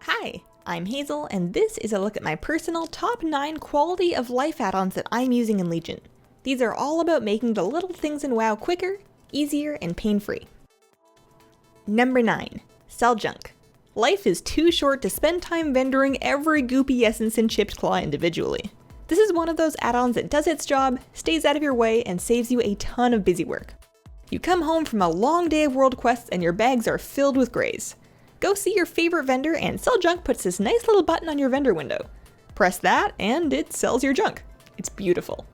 Hi, I'm Hazel, and this is a look at my personal top 9 quality of life add-ons that I'm using in Legion. These are all about making the little things in WoW quicker, easier, and pain-free. Number 9. Sell Junk. Life is too short to spend time vendoring every goopy essence and chipped claw individually. This is one of those add-ons that does its job, stays out of your way, and saves you a ton of busy work. You come home from a long day of world quests and your bags are filled with grays. Go see your favorite vendor and Sell Junk puts this nice little button on your vendor window. Press that and it sells your junk. It's beautiful.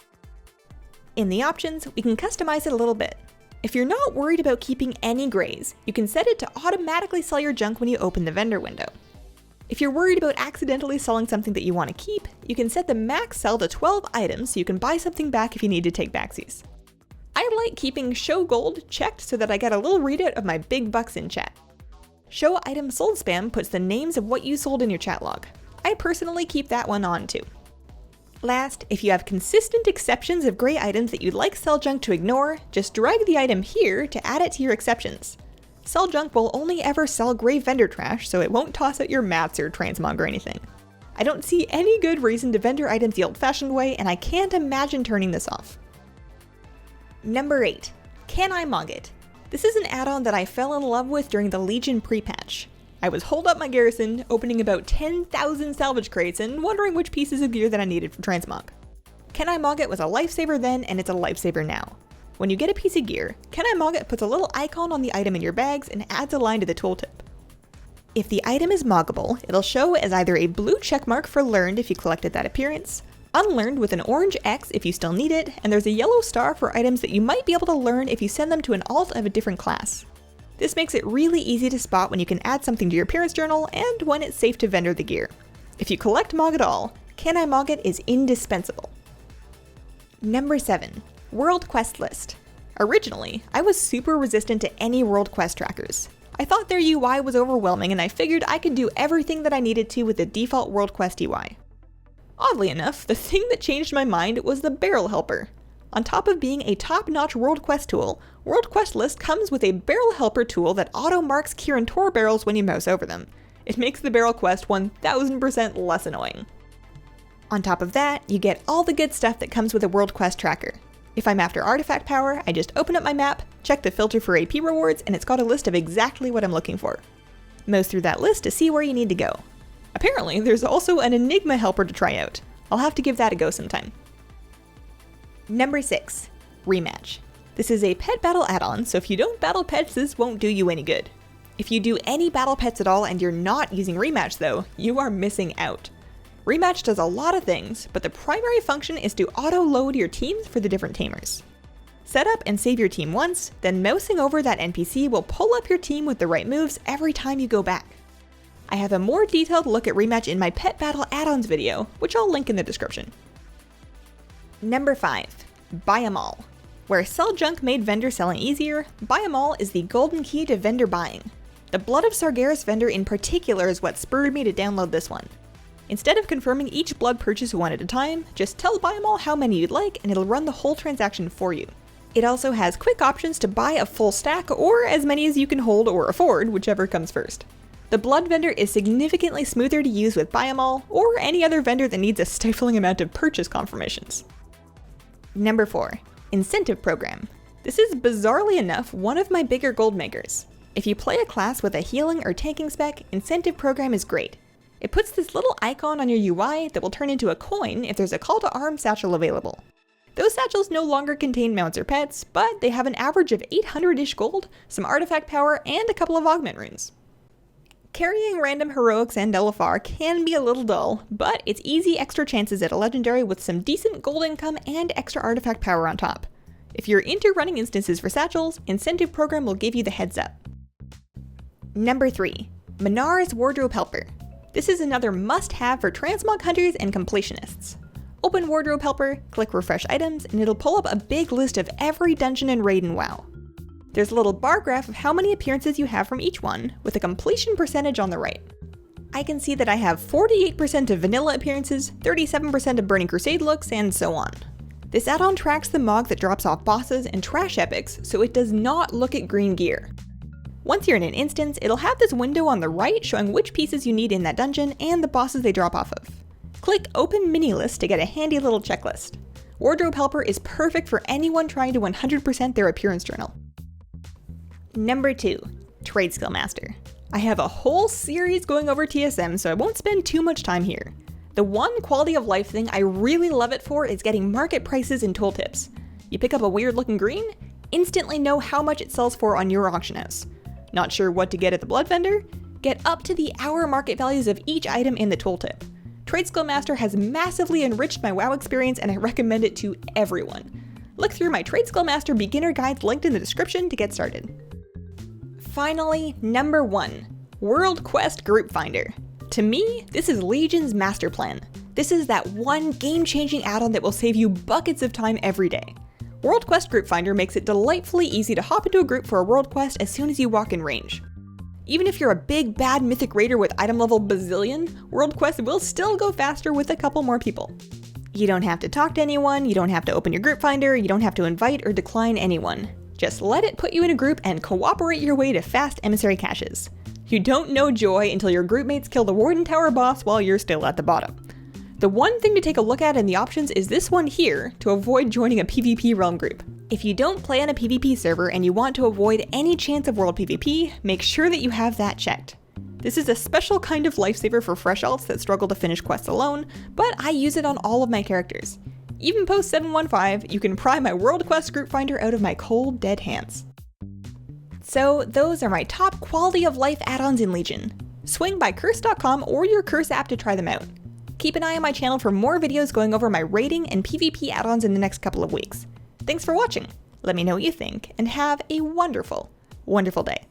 In the options, we can customize it a little bit. If you're not worried about keeping any grays, you can set it to automatically sell your junk when you open the vendor window. If you're worried about accidentally selling something that you want to keep, you can set the max sell to 12 items so you can buy something back if you need to take backsies. I like keeping Show Gold checked so that I get a little readout of my big bucks in chat. Show Item Sold Spam puts the names of what you sold in your chat log. I personally keep that one on too. Last, if you have consistent exceptions of gray items that you'd like Sell Junk to ignore, just drag the item here to add it to your exceptions. Sell Junk will only ever sell gray vendor trash, so it won't toss out your mats or transmog or anything. I don't see any good reason to vendor items the old-fashioned way, and I can't imagine turning this off. Number 8. Can IMAGIT? This is an add-on that I fell in love with during the Legion pre-patch. I was holed up my garrison, opening about 10,000 salvage crates and wondering which pieces of gear that I needed for transmog. Can IMAGIT was a lifesaver then, and it's a lifesaver now. When you get a piece of gear, Can IMAGIT puts a little icon on the item in your bags and adds a line to the tooltip. If the item is moggable, it'll show as either a blue checkmark for learned if you collected that appearance, unlearned with an orange X if you still need it, and there's a yellow star for items that you might be able to learn if you send them to an alt of a different class. This makes it really easy to spot when you can add something to your appearance journal and when it's safe to vendor the gear. If you collect Mog at all, Can IMAGIT is indispensable. Number 7. World Quest List. Originally, I was super resistant to any world quest trackers. I thought their UI was overwhelming and I figured I could do everything that I needed to with the default world quest UI. Oddly enough, the thing that changed my mind was the barrel helper. On top of being a top-notch world quest tool, World Quest List comes with a barrel helper tool that auto-marks Kirin Tor barrels when you mouse over them. It makes the barrel quest 1000% less annoying. On top of that, you get all the good stuff that comes with a world quest tracker. If I'm after artifact power, I just open up my map, check the filter for AP rewards, and it's got a list of exactly what I'm looking for. Mouse through that list to see where you need to go. Apparently, there's also an Enigma helper to try out. I'll have to give that a go sometime. Number 6. Rematch. This is a pet battle add-on, so if you don't battle pets, this won't do you any good. If you do any battle pets at all and you're not using Rematch though, you are missing out. Rematch does a lot of things, but the primary function is to auto-load your teams for the different tamers. Set up and save your team once, then mousing over that NPC will pull up your team with the right moves every time you go back. I have a more detailed look at Rematch in my Pet Battle add-ons video, which I'll link in the description. Number 5. Biomeall. Where Sell Junk made vendor selling easier, Biomeall is the golden key to vendor buying. The Blood of Sargeras vendor in particular is what spurred me to download this one. Instead of confirming each blood purchase one at a time, just tell Biomeall how many you'd like and it'll run the whole transaction for you. It also has quick options to buy a full stack or as many as you can hold or afford, whichever comes first. The blood vendor is significantly smoother to use with Biomeall or any other vendor that needs a stifling amount of purchase confirmations. Number 4. Incentive Program. This is bizarrely enough one of my bigger gold makers. If you play a class with a healing or tanking spec, Incentive Program is great. It puts this little icon on your UI that will turn into a coin if there's a call to arms satchel available. Those satchels no longer contain mounts or pets, but they have an average of 800-ish gold, some artifact power, and a couple of augment runes. Carrying random heroics and LFR can be a little dull, but it's easy extra chances at a legendary with some decent gold income and extra artifact power on top. If you're into running instances for satchels, Incentive Program will give you the heads up. Number 3. Minar's Wardrobe Helper. This is another must-have for transmog hunters and completionists. Open Wardrobe Helper, click Refresh Items, and it'll pull up a big list of every dungeon and raid in WoW. There's a little bar graph of how many appearances you have from each one, with a completion percentage on the right. I can see that I have 48% of vanilla appearances, 37% of Burning Crusade looks, and so on. This add-on tracks the mog that drops off bosses and trash epics, so it does not look at green gear. Once you're in an instance, it'll have this window on the right showing which pieces you need in that dungeon and the bosses they drop off of. Click Open Mini List to get a handy little checklist. Wardrobe Helper is perfect for anyone trying to 100% their appearance journal. Number 2, Tradeskillmaster. I have a whole series going over TSM, so I won't spend too much time here. The one quality of life thing I really love it for is getting market prices and tooltips. You pick up a weird looking green, instantly know how much it sells for on your auction house. Not sure what to get at the blood vendor? Get up to the hour market values of each item in the tooltip. Tradeskillmaster has massively enriched my WoW experience and I recommend it to everyone. Look through my Tradeskillmaster beginner guides linked in the description to get started. Finally, number 1, World Quest Group Finder. To me, this is Legion's master plan. This is that one game-changing add-on that will save you buckets of time every day. World Quest Group Finder makes it delightfully easy to hop into a group for a world quest as soon as you walk in range. Even if you're a big bad mythic raider with item level bazillion, world quests will still go faster with a couple more people. You don't have to talk to anyone, you don't have to open your group finder, you don't have to invite or decline anyone. Just let it put you in a group and cooperate your way to fast emissary caches. You don't know joy until your group mates kill the Warden Tower boss while you're still at the bottom. The one thing to take a look at in the options is this one here to avoid joining a PvP realm group. If you don't play on a PvP server and you want to avoid any chance of world PvP, make sure that you have that checked. This is a special kind of lifesaver for fresh alts that struggle to finish quests alone, but I use it on all of my characters. Even post 715, you can pry my World Quest Group Finder out of my cold, dead hands. So those are my top quality of life add-ons in Legion. Swing by curse.com or your Curse app to try them out. Keep an eye on my channel for more videos going over my raiding and PvP add-ons in the next couple of weeks. Thanks for watching. Let me know what you think and have a wonderful, wonderful day.